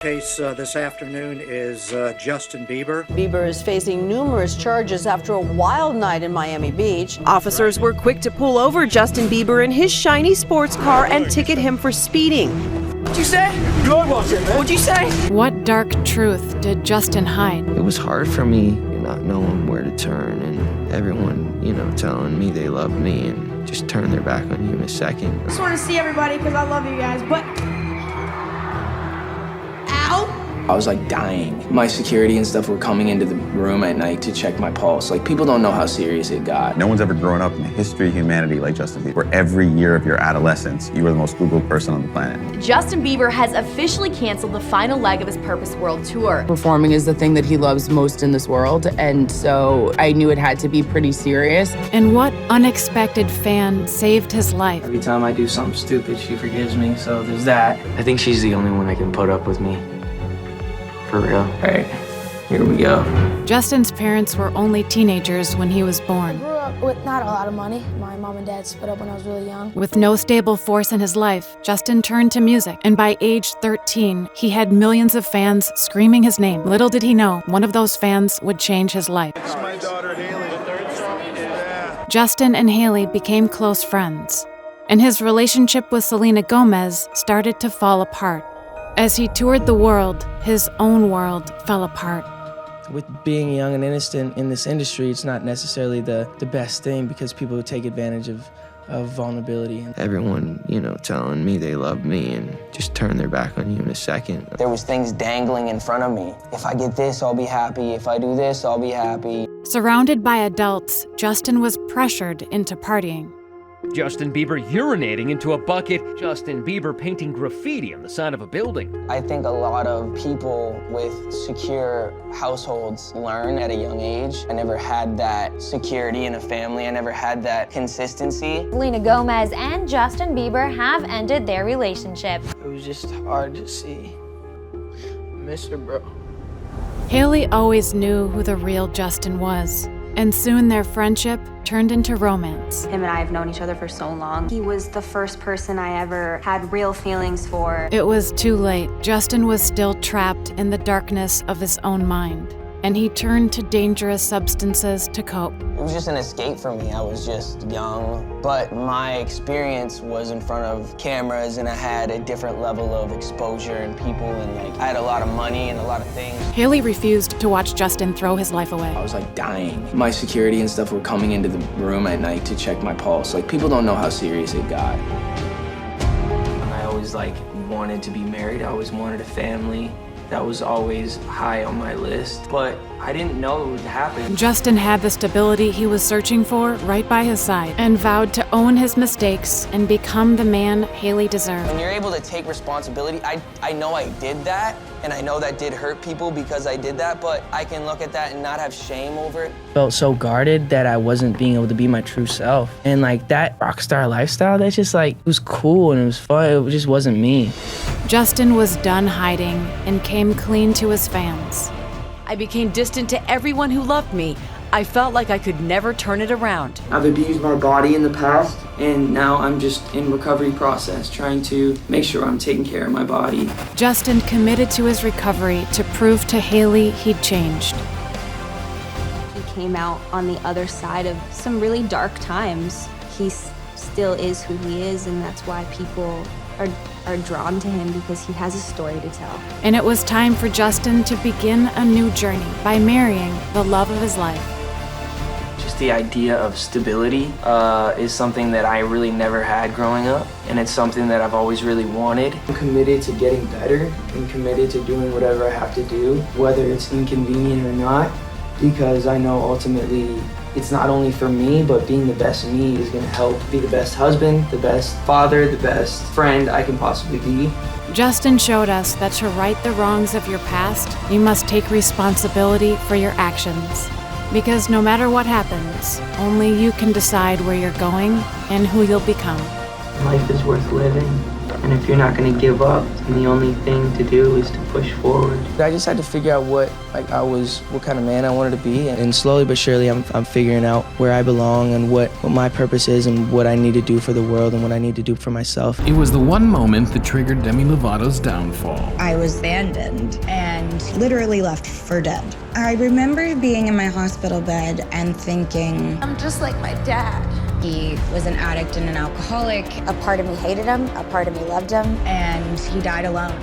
Case this afternoon is Justin Bieber. Bieber is facing numerous charges after a wild night in Miami Beach. Officers were quick to pull over Justin Bieber in his shiny sports car and ticket him for speeding. What'd you say? Good watching, man. What'd you say? What dark truth did Justin hide? It was hard for me not knowing where to turn and everyone, telling me they love me and just turn their back on you in a second. I just want to see everybody because I love you guys, but... Ow! I was like dying. My security and stuff were coming into the room at night to check my pulse. Like, people don't know how serious it got. No one's ever grown up in the history of humanity like Justin Bieber. Where every year of your adolescence, you were the most Googled person on the planet. Justin Bieber has officially canceled the final leg of his Purpose World Tour. Performing is the thing that he loves most in this world, and so I knew it had to be pretty serious. And what unexpected fan saved his life? Every time I do something stupid, she forgives me, so there's that. I think she's the only one that can put up with me. For real. All right, here we go. Justin's parents were only teenagers when he was born. I grew up with not a lot of money. My mom and dad split up when I was really young. With no stable force in his life, Justin turned to music, and by age 13, he had millions of fans screaming his name. Little did he know, one of those fans would change his life. This is my daughter, Hailey. Yeah. Justin and Hailey became close friends, and his relationship with Selena Gomez started to fall apart. As he toured the world, his own world fell apart. With being young and innocent in this industry, it's not necessarily the best thing because people take advantage of vulnerability. Everyone, telling me they love me and just turn their back on you in a second. There was things dangling in front of me. If I get this, I'll be happy. If I do this, I'll be happy. Surrounded by adults, Justin was pressured into partying. Justin Bieber urinating into a bucket. Justin Bieber painting graffiti on the side of a building. I think a lot of people with secure households learn at a young age. I never had that security in a family. I never had that consistency. Selena Gomez and Justin Bieber have ended their relationship. It was just hard to see. I miss her, bro. Hailey always knew who the real Justin was, and soon their friendship turned into romance. Him and I have known each other for so long. He was the first person I ever had real feelings for. It was too late. Justin was still trapped in the darkness of his own mind, and he turned to dangerous substances to cope. It was just an escape for me. I was just young, but my experience was in front of cameras and I had a different level of exposure and people, and I had a lot of money and a lot of things. Hailey refused to watch Justin throw his life away. I was like dying. My security and stuff were coming into the room at night to check my pulse. Like, people don't know how serious it got. I always wanted to be married. I always wanted a family. That was always high on my list, but I didn't know it would happen. Justin had the stability he was searching for right by his side and vowed to own his mistakes and become the man Hailey deserved. When you're able to take responsibility, I know I did that, and I know that did hurt people because I did that, but I can look at that and not have shame over it. Felt so guarded that I wasn't being able to be my true self. And that rock star lifestyle, that's just it was cool and it was fun, it just wasn't me. Justin was done hiding and came clean to his fans. I became distant to everyone who loved me. I felt like I could never turn it around. I've abused my body in the past, and now I'm just in recovery process, trying to make sure I'm taking care of my body. Justin committed to his recovery to prove to Hailey he'd changed. He came out on the other side of some really dark times. He still is who he is, and that's why people are drawn to him, because he has a story to tell. And it was time for Justin to begin a new journey by marrying the love of his life. Just the idea of stability is something that I really never had growing up, and it's something that I've always really wanted. I'm committed to getting better and committed to doing whatever I have to do, whether it's inconvenient or not, because I know ultimately it's not only for me, but being the best me is going to help be the best husband, the best father, the best friend I can possibly be. Justin showed us that to right the wrongs of your past, you must take responsibility for your actions. Because no matter what happens, only you can decide where you're going and who you'll become. Life is worth living. And if you're not going to give up, then the only thing to do is to push forward. I just had to figure out what kind of man I wanted to be, and slowly but surely I'm figuring out where I belong and what my purpose is and what I need to do for the world and what I need to do for myself. It was the one moment that triggered Demi Lovato's downfall. I was abandoned and literally left for dead. I remember being in my hospital bed and thinking, I'm just like my dad. He was an addict and an alcoholic. A part of me hated him, a part of me loved him. And he died alone.